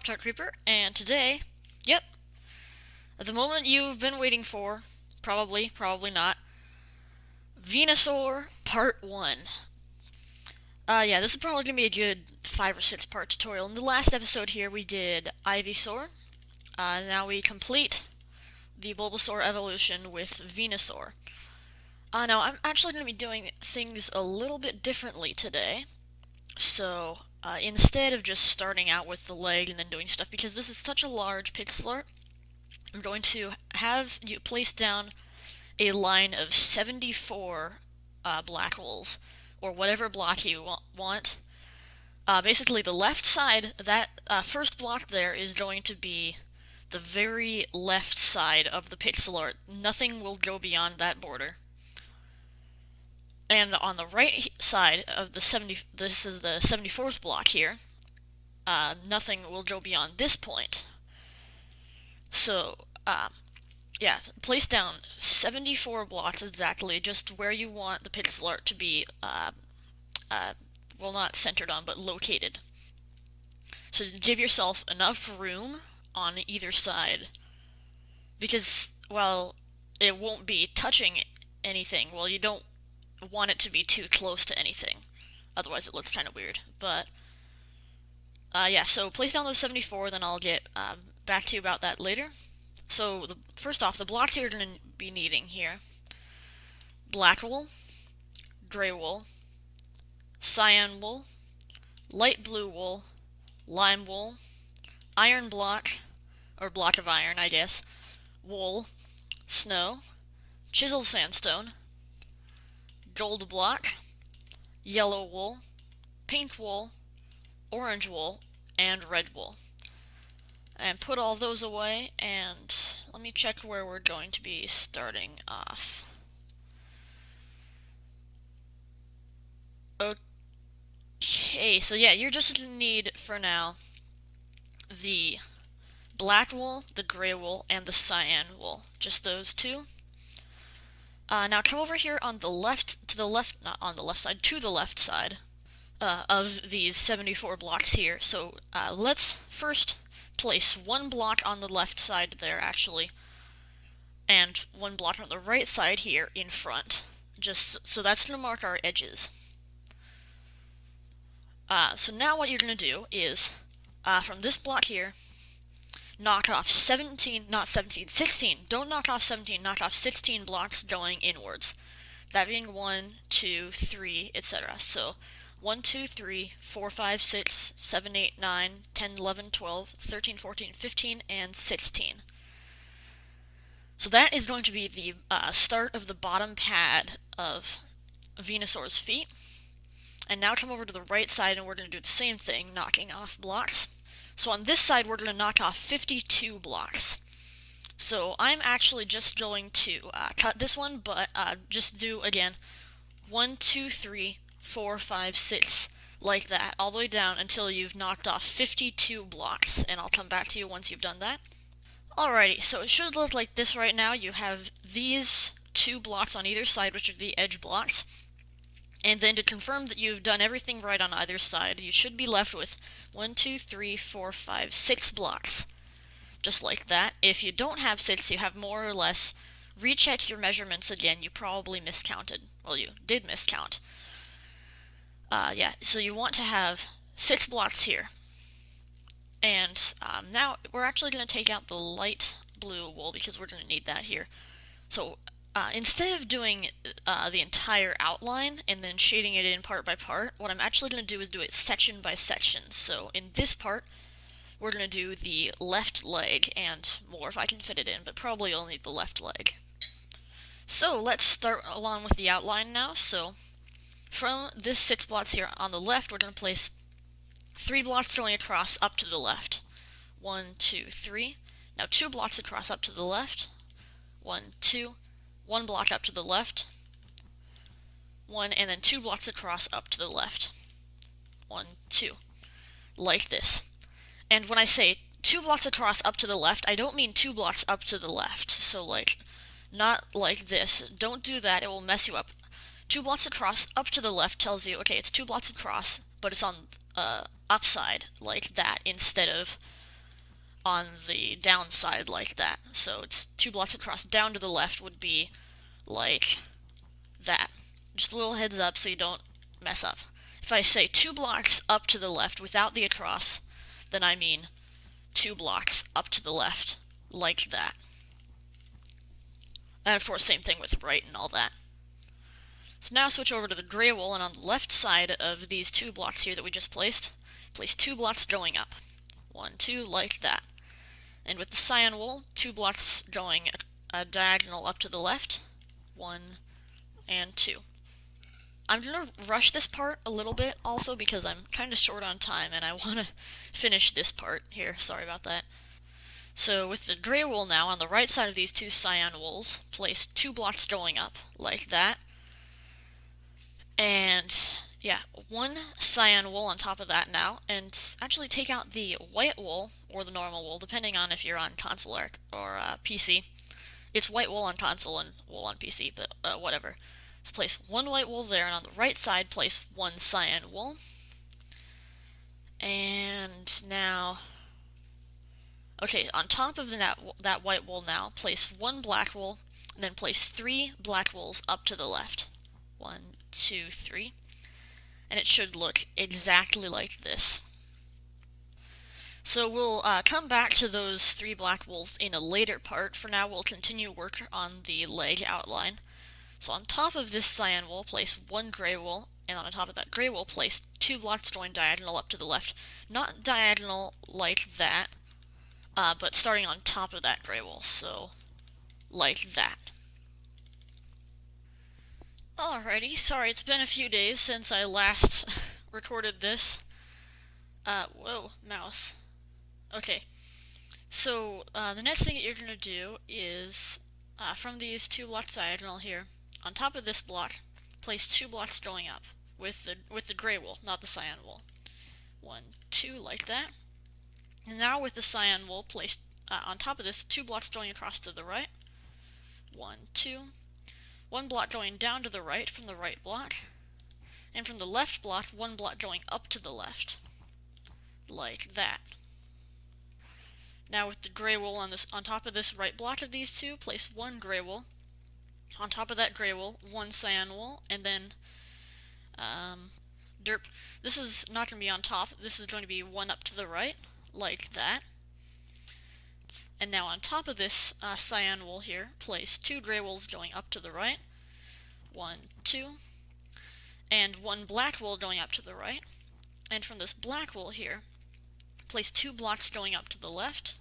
ThePoptartCrpr, and today, yep, the moment you've been waiting for, probably not, Venusaur Part 1. Yeah, this is probably going to be a good 5 or 6 part tutorial. In the last episode here, we did Ivysaur. Now we complete the Bulbasaur evolution with Venusaur. Now, I'm actually going to be doing things a little bit differently today. So, instead of just starting out with the leg and then doing stuff, because this is such a large pixel art, I'm going to have you place down a line of 74 black holes, or whatever block you want. Basically, the left side, that first block there is going to be the very left side of the pixel art. Nothing will go beyond that border. And on the right side of the this is the 74th block here, nothing will go beyond this point. So, yeah, place down 74 blocks exactly, just where you want the pixel art to be, well, not centered on, but located. So give yourself enough room on either side, because, well, it won't be touching anything. Well, you don't want it to be too close to anything, otherwise it looks kind of weird. But yeah, so place down those 74, then I'll get back to you about that later. So first off, the blocks you're going to be needing here: black wool, gray wool, cyan wool, light blue wool, lime wool, iron block, or block of iron, I guess, wool, snow, chisel sandstone, gold block, yellow wool, pink wool, orange wool, and red wool. And put all those away, and let me check where we're going to be starting off. Okay, so yeah, you're just going to need, for now, the black wool, the gray wool, and the cyan wool. Just those two. Now come over here on the left, to the left, not on the left side, to the left side of these 74 blocks here. So let's first place one block on the left side there, actually, and one block on the right side here in front. Just so that's going to mark our edges. So now what you're going to do is, from this block here, knock off 16, don't knock off 17, knock off 16 blocks going inwards. That being 1, 2, 3, etc. So 1, 2, 3, 4, 5, 6, 7, 8, 9, 10, 11, 12, 13, 14, 15, and 16. So that is going to be the start of the bottom pad of Venusaur's feet. And now come over to the right side and we're going to do the same thing, knocking off blocks. So on this side, we're going to knock off 52 blocks. So I'm actually just going to cut this one, but just do, again, 1, 2, 3, 4, 5, 6, like that, all the way down until you've knocked off 52 blocks, and I'll come back to you once you've done that. Alrighty, so it should look like this right now. You have these 2 blocks on either side, which are the edge blocks. And then to confirm that you've done everything right on either side, you should be left with 1, 2, 3, 4, 5, 6 blocks. Just like that. If you don't have 6, you have more or less. Recheck your measurements again. You probably miscounted. Well, you did miscount. Yeah, so you want to have 6 blocks here. And now we're actually going to take out the light blue wool because we're going to need that here. So instead of doing the entire outline and then shading it in part by part, what I'm actually going to do is do it section by section. So in this part, we're going to do the left leg and more if I can fit it in, but probably only the left leg. So let's start along with the outline now. So from this 6 blocks here on the left, we're going to place 3 blocks going across up to the left. 1, 2, 3. Now 2 blocks across up to the left. 1, 2. 1 block up to the left, 1, and then 2 blocks across up to the left. 1, 2. Like this. And when I say 2 blocks across up to the left, I don't mean 2 blocks up to the left. So, like, not like this. Don't do that, it will mess you up. 2 blocks across up to the left tells you, okay, it's 2 blocks across, but it's on upside, like that, instead of on the downside like that. So it's 2 blocks across. Down to the left would be like that. Just a little heads up so you don't mess up. If I say 2 blocks up to the left without the across, then I mean 2 blocks up to the left like that. And of course, same thing with right and all that. So now switch over to the gray wool, and on the left side of these 2 blocks here that we just placed, place 2 blocks going up. 1, 2, like that. And with the cyan wool, 2 blocks going a diagonal up to the left. 1 and 2. I'm going to rush this part a little bit also because I'm kind of short on time and I want to finish this part here. Sorry about that. So with the gray wool now, on the right side of these 2 cyan wools, place 2 blocks going up like that. And yeah, 1 cyan wool on top of that now, and actually take out the white wool, or the normal wool, depending on if you're on console or PC. It's white wool on console and wool on PC, but whatever. So place 1 white wool there, and on the right side place 1 cyan wool. And now, okay, on top of that white wool now, place 1 black wool, and then place 3 black wools up to the left. 1, 2, 3. And it should look exactly like this. So we'll come back to those 3 black wools in a later part. For now, we'll continue work on the leg outline. So on top of this cyan wool, place 1 gray wool, and on top of that gray wool, place 2 blocks going diagonal up to the left. Not diagonal like that, but starting on top of that gray wool, so like that. Alrighty, sorry, it's been a few days since I last recorded this. Whoa, mouse. Okay, so the next thing that you're going to do is, from these 2 blocks diagonal here, on top of this block, place 2 blocks going up with the gray wool, not the cyan wool. 1, 2, like that. And now with the cyan wool, place on top of this 2 blocks going across to the right. 1, 2. 1 block going down to the right from the right block, and from the left block, 1 block going up to the left, like that. Now with the gray wool on top of this right block of these 2, place 1 gray wool. On top of that gray wool, 1 cyan wool, and then derp. This is not going to be on top. This is going to be 1 up to the right, like that. And now on top of this cyan wool here, place 2 gray wools going up to the right. 1, 2. And 1 black wool going up to the right. And from this black wool here, place 2 blocks going up to the left.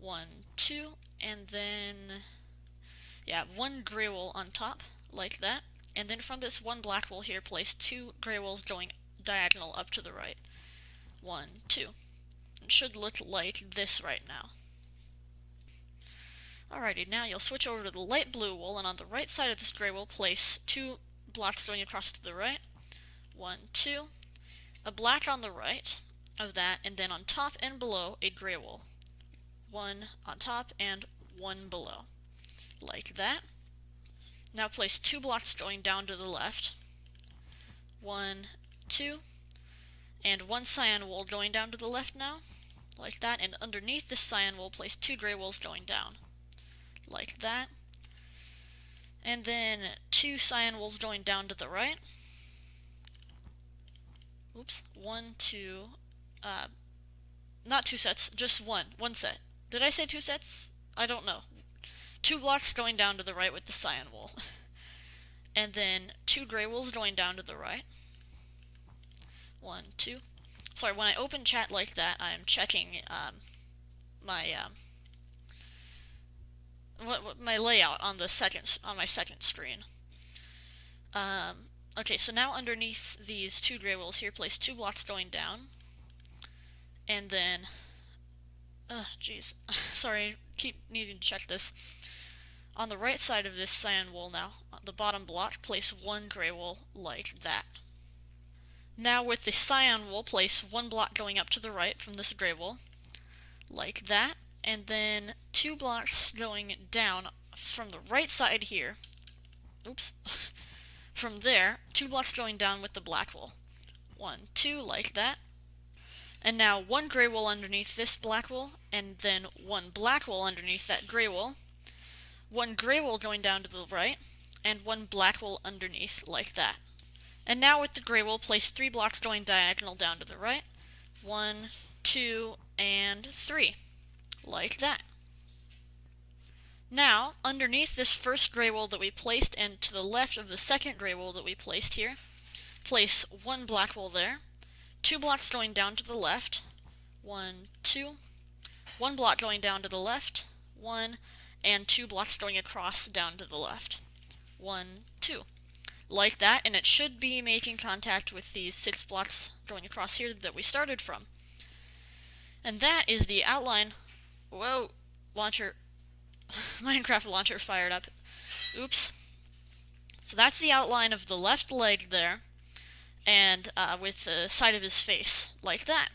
1, 2. And then, yeah, 1 gray wool on top, like that. And then from this 1 black wool here, place 2 gray wools going diagonal up to the right. 1, 2. It should look like this right now. Alrighty, now you'll switch over to the light blue wool, and on the right side of this gray wool, place 2 blocks going across to the right. 1, 2. A black on the right of that, and then on top and below, a gray wool. 1 on top and 1 below. Like that. Now place 2 blocks going down to the left. 1, 2. And 1 cyan wool going down to the left now. Like that. And underneath this cyan wool, place 2 gray wools going down. Like that. And then 2 cyan wools going down to the right. Oops. 1, 2. Not 2 sets, just 1. 1 set. Did I say 2 sets? I don't know. 2 blocks going down to the right with the cyan wool. And then 2 gray wools going down to the right. 1, 2. Sorry, when I open chat like that, I'm checking my layout on my second screen. Okay, so now underneath these 2 gray wools here, place 2 blocks going down, and then, jeez, sorry, keep needing to check this. On the right side of this cyan wool now, on the bottom block, place 1 gray wool like that. Now with the cyan wool, place 1 block going up to the right from this gray wool, like that, and then 2 blocks going down from the right side here. Oops. From there, 2 blocks going down with the black wool. 1, 2, like that. And now one gray wool underneath this black wool, and then one black wool underneath that gray wool, one gray wool going down to the right, and one black wool underneath, like that. And now with the gray wool, place 3 blocks going diagonal down to the right. 1, 2, and 3. Like that. Now, underneath this first gray wool that we placed, and to the left of the second gray wool that we placed here, place 1 black wool there. 2 blocks going down to the left. 1, 2. 1 block going down to the left. 1, and 2 blocks going across down to the left. 1, 2. Like that, and it should be making contact with these 6 blocks going across here that we started from. And that is the outline. Whoa, launcher. Minecraft launcher fired up. Oops. So that's the outline of the left leg there, and with the side of his face, like that.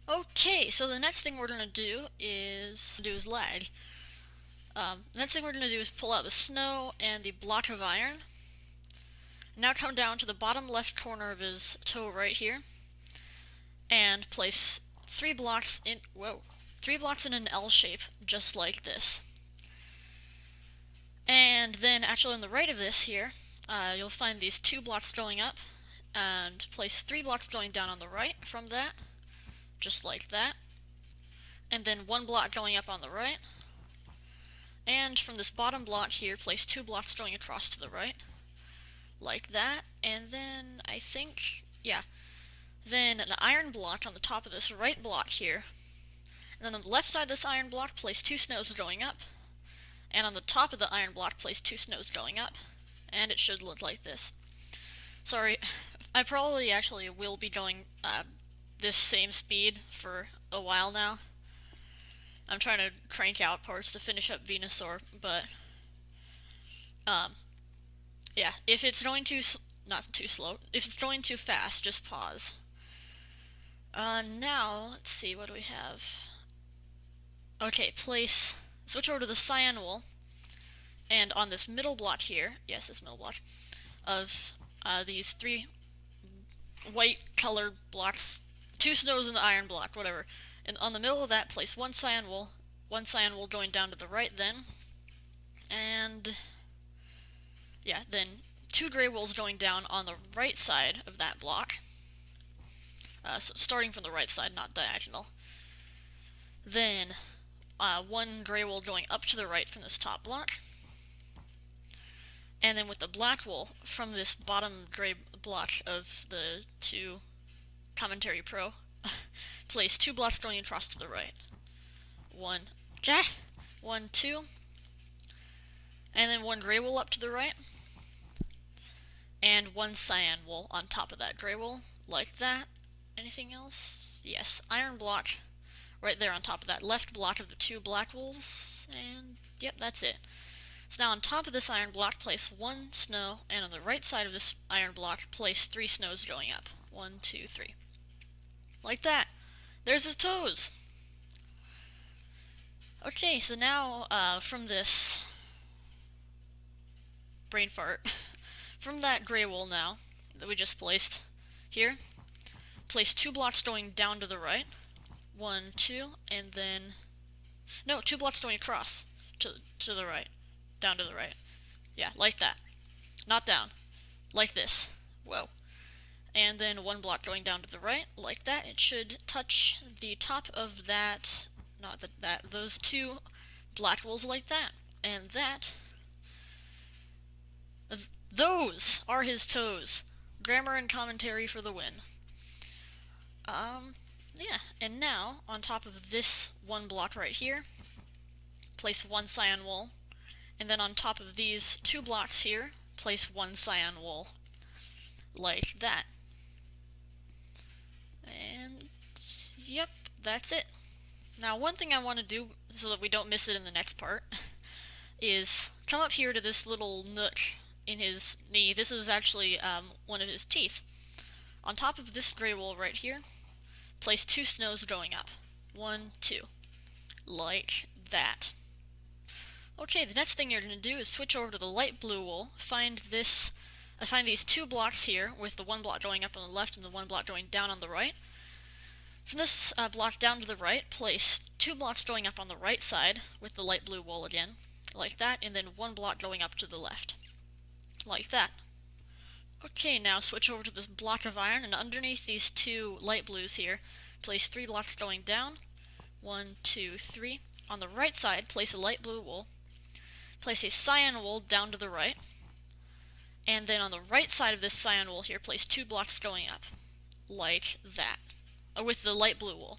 Okay, so the next thing we're going to do is lag. The next thing we're going to do is pull out the snow and the block of iron. Now come down to the bottom left corner of his toe right here, and place 3 blocks in, 3 blocks in an L shape, just like this. And then, actually on the right of this here, you'll find these 2 blocks going up, and place 3 blocks going down on the right from that, just like that. And then 1 block going up on the right. And from this bottom block here, place 2 blocks going across to the right, like that. And then, I think, yeah, then an iron block on the top of this right block here. And then on the left side of this iron block, place 2 snows going up. And on the top of the iron block, place 2 snows going up. And it should look like this. Sorry, I probably actually will be going this same speed for a while now. I'm trying to crank out parts to finish up Venusaur, but yeah, if it's going not too slow, if it's going too fast, just pause. Now, let's see, what do we have? Okay, switch over to the cyan wool, and on this middle block here, yes, this middle block, of these 3 white colored blocks, 2 snows in the iron block, whatever. And on the middle of that, place 1 cyan wool going down to the right then, and yeah, then 2 gray wools going down on the right side of that block, so starting from the right side, not diagonal. Then 1 gray wool going up to the right from this top block, and then with the black wool from this bottom gray block of the 2 Commentary Pro, place 2 blocks going across to the right. 1, 2, and then 1 gray wool up to the right, and 1 cyan wool on top of that gray wool, like that. Anything else? Yes, iron block right there on top of that left block of the 2 black wools, and yep, that's it. So now on top of this iron block, place 1 snow, and on the right side of this iron block, place 3 snows going up. 1, 2, 3. Like that. There's his toes! Okay, so now, from this brain fart, from that gray wool now, that we just placed here, place 2 blocks going down to the right. 1, 2, and then, no, 2 blocks going across to the right, down to the right. Yeah, like that. Not down. Like this. Whoa. And then 1 block going down to the right, like that. It should touch the top of that, not that, those 2 black wools like that. And those are his toes. Grammar and commentary for the win. Yeah, and now, on top of this 1 block right here, place 1 cyan wool, and then on top of these 2 blocks here, place 1 cyan wool, like that. And, yep, that's it. Now, one thing I want to do, so that we don't miss it in the next part, is come up here to this little nook in his knee. This is actually one of his teeth. On top of this gray wool right here, place 2 snows going up. 1, 2. Like that. Okay, the next thing you're going to do is switch over to the light blue wool, find this I find these two blocks here with the one block going up on the left and the one block going down on the right. From this block down to the right, place two blocks going up on the right side with the light blue wool again, like that, and then one block going up to the left, like that. Okay, now switch over to this block of iron, and underneath these two light blues here, place three blocks going down. 1, 2, 3. On the right side, place a light blue wool. Place a cyan wool down to the right. And then on the right side of this cyan wool here, place two blocks going up, like that, with the light blue wool.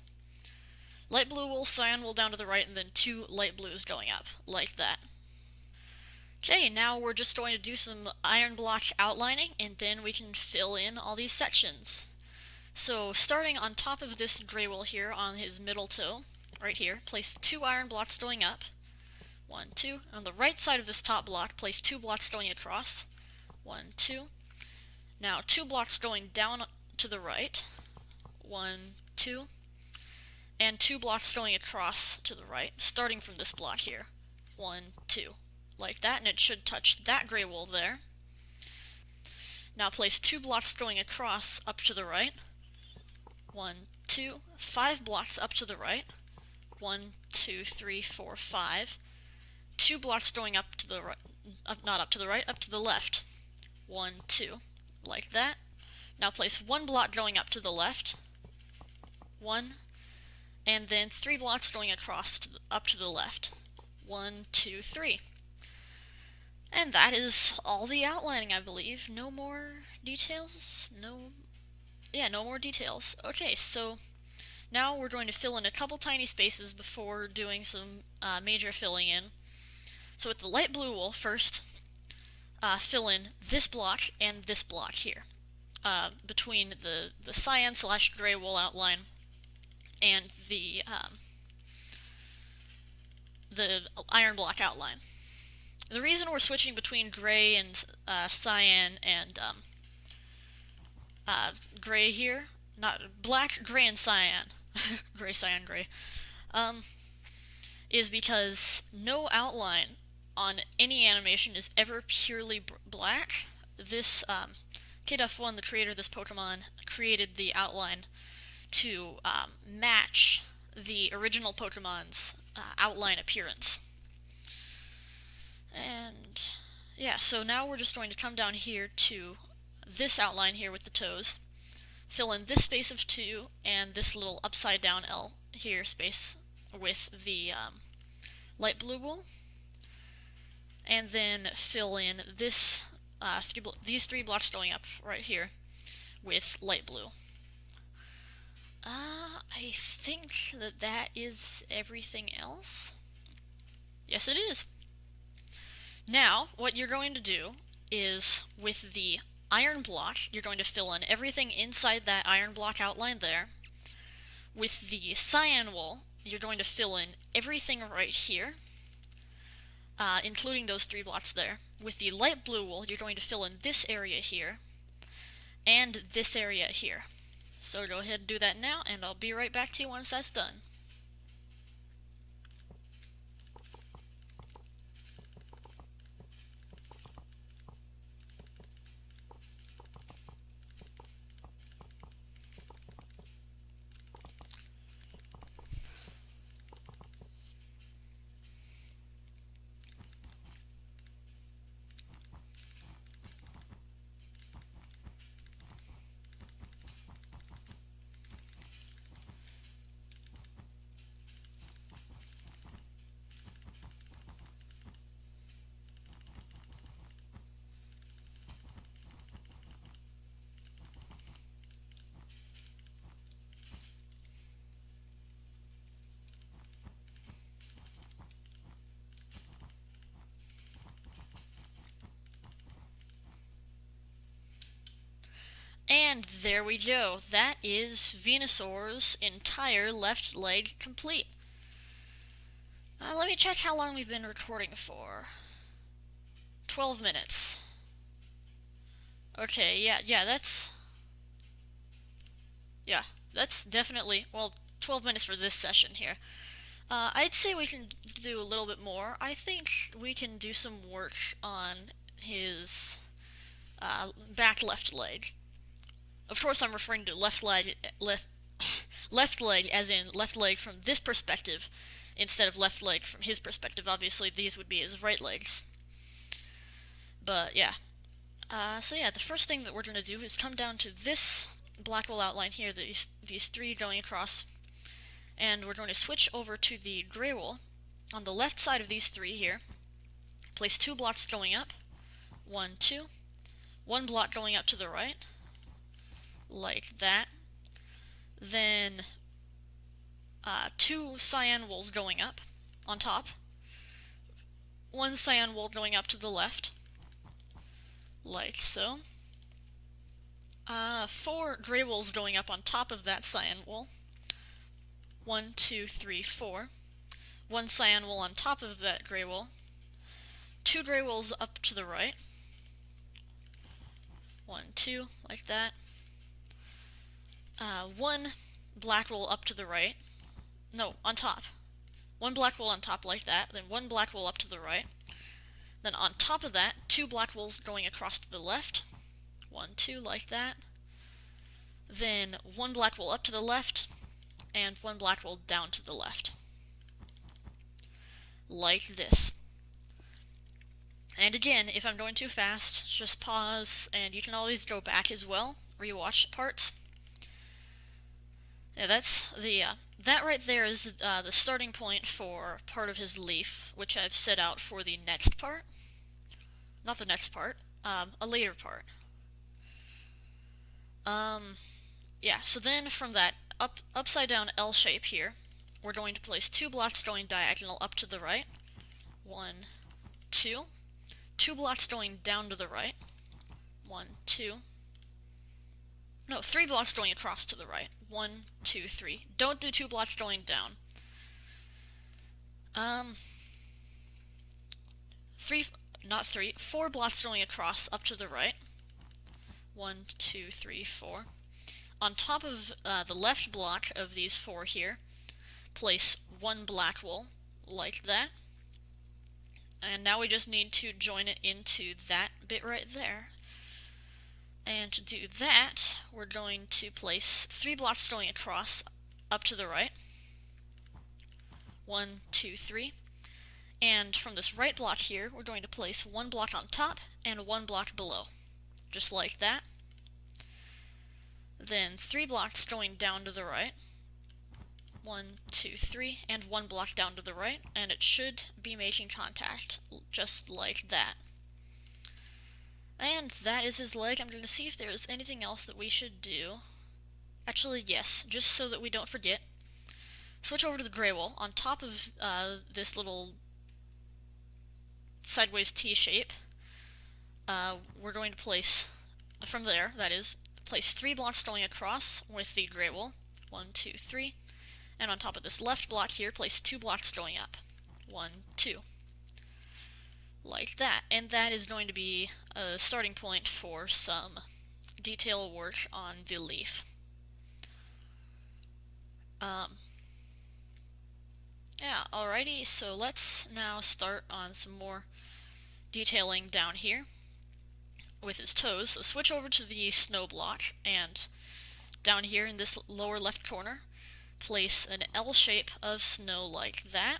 Light blue wool, cyan wool down to the right, and then two light blues going up, like that. Okay, now we're just going to do some iron block outlining, and then we can fill in all these sections. So, starting on top of this gray wool here on his middle toe, right here, place two iron blocks going up. 1, 2. On the right side of this top block, place two blocks going across. 1, 2. Now, two blocks going down to the right. 1, 2. And two blocks going across to the right, starting from this block here. 1, 2. Like that, and it should touch that gray wool there. Now place two blocks going across up to the right. 1, 2. 5 blocks up to the right. 1, 2, 3, 4, 5. Two blocks going up to the right, not up to the right, up to the left. 1, 2. Like that. Now place one block going up to the left. 1. And then 3 blocks going across up to the left. 1, 2, 3. And that is all the outlining, I believe. No more details? No more details. Okay, so now we're going to fill in a couple tiny spaces before doing some major filling in. So with the light blue wool, first fill in this block and this block here, between the cyan/gray wool outline and the iron block outline. The reason we're switching between gray and cyan and gray here, not black, gray, and cyan, gray, cyan, gray, is because no outline on any animation is ever purely black. This Kidduff1, the creator of this Pokemon, created the outline to match the original Pokemon's outline appearance. And yeah, so now we're just going to come down here to this outline here with the toes, fill in this space of 2 and this little upside down L here space with the light blue wool, and then fill in this these 3 blocks going up right here with light blue. I think that is everything else. Yes, it is. Now, what you're going to do is, with the iron block, you're going to fill in everything inside that iron block outline there. With the cyan wool, you're going to fill in everything right here, including those 3 blocks there. With the light blue wool, you're going to fill in this area here, and this area here. So go ahead and do that now, and I'll be right back to you once that's done. And there we go. That is Venusaur's entire left leg complete. Let me check how long we've been recording for. 12 minutes. Okay, yeah, that's definitely, well, 12 minutes for this session here. I'd say we can do a little bit more. I think we can do some work on his back left leg. Of course, I'm referring to left leg as in left leg from this perspective instead of left leg from his perspective. Obviously, these would be his right legs. But yeah. So yeah, the first thing that we're going to do is come down to this black wool outline here, these three going across, and we're going to switch over to the gray wool. On the left side of these three here, place 2 blocks going up, 1, 2, 1 block going up to the right, like that. Then 2 cyan wools going up on top, 1 cyan wool going up to the left, like so. 4 gray wools going up on top of that cyan wool, 1, 2, 3, 4. 1 cyan wool on top of that gray wool, 2 gray wools up to the right, 1, 2, like that. 1 black wool up to the right, no, on top. 1 black wool on top like that, then 1 black wool up to the right. Then on top of that, 2 black wools going across to the left, 1, 2, like that. Then 1 black wool up to the left, and 1 black wool down to the left. Like this. And again, if I'm going too fast, just pause, and you can always go back as well, rewatch parts. Yeah, that's the, that right there is the starting point for part of his leaf, which I've set out for the next part. Not the next part, a later part. Yeah, so then from that upside down L shape here, we're going to place 2 blocks going diagonal up to the right, 1, 2, 2 blocks going down to the right, 1, 2, no, 3 blocks going across to the right, 1, 2, 3. Don't do 2 blocks going down. 4 blocks going across up to the right, 1, 2, 3, 4. On top of the left block of these 4 here, place 1 black wool, like that. And now we just need to join it into that bit right there. And to do that, we're going to place 3 blocks going across up to the right. 1, 2, 3. And from this right block here, we're going to place 1 block on top and 1 block below. Just like that. Then 3 blocks going down to the right. 1, 2, 3, and 1 block down to the right, and it should be making contact, just like that. And that is his leg. I'm going to see if there's anything else that we should do. Actually, yes, just so that we don't forget. Switch over to the gray wool. On top of this little sideways T shape, we're going to place, from there, that is, place 3 blocks going across with the gray wool. 1, 2, 3. And on top of this left block here, place 2 blocks going up. 1, 2. Like that. And that is going to be a starting point for some detail work on the leaf. Yeah, alrighty, so let's now start on some more detailing down here with his toes. So switch over to the snow block, and down here in this lower left corner, place an L shape of snow like that,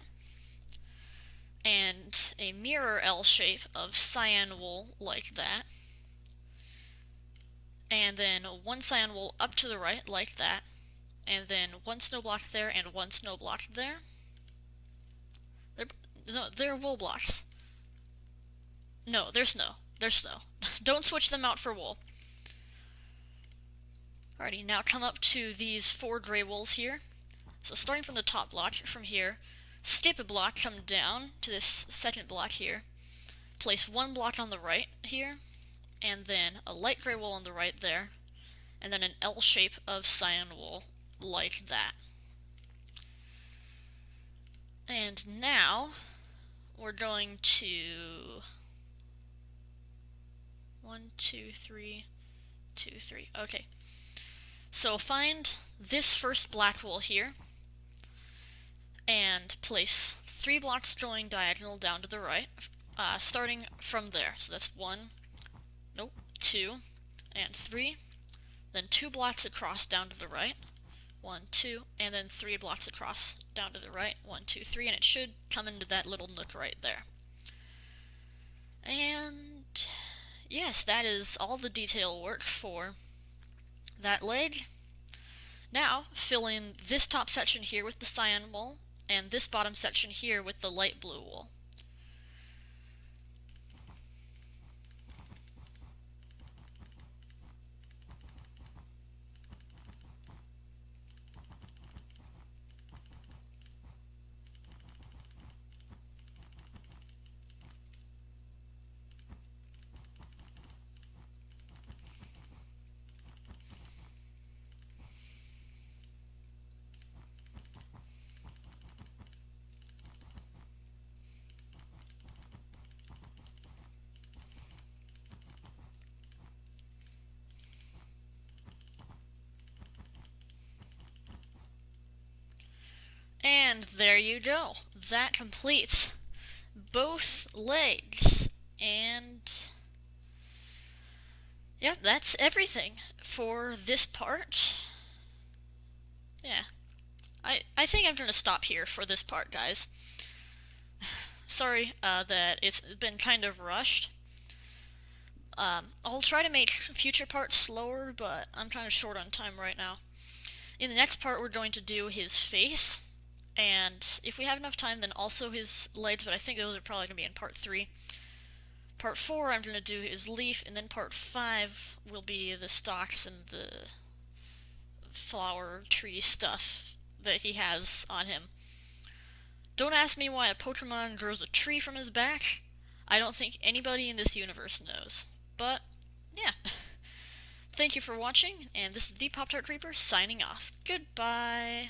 and a mirror L shape of cyan wool like that, and then 1 cyan wool up to the right like that, and then 1 snow block there and 1 snow block there. They're wool blocks. No, they're snow. They're snow. Don't switch them out for wool. Alrighty, now come up to these 4 gray wools here. So starting from the top block, from here, skip a block, come down to this second block here, place 1 block on the right here, and then a light gray wool on the right there, and then an L shape of cyan wool like that. And now we're going to 1, 2, 3, 2, 3. Okay. So find this first black wool here and place 3 blocks going diagonal down to the right, starting from there. So that's 1, nope, 2, and 3. Then 2 blocks across down to the right. 1, 2, and then 3 blocks across down to the right. 1, 2, 3, and it should come into that little nook right there. And yes, that is all the detail work for that leg. Now, fill in this top section here with the cyan wool, and this bottom section here with the light blue wool. And there you go. That completes both legs. And yeah, that's everything for this part. Yeah. I think I'm going to stop here for this part, guys. Sorry that it's been kind of rushed. I'll try to make future parts slower, but I'm kind of short on time right now. In the next part, we're going to do his face. And if we have enough time, then also his legs, but I think those are probably going to be in part 3. Part 4, I'm going to do his leaf, and then part 5 will be the stalks and the flower tree stuff that he has on him. Don't ask me why a Pokemon grows a tree from his back. I don't think anybody in this universe knows. But, yeah. Thank you for watching, and this is ThePoptartCrpr signing off. Goodbye.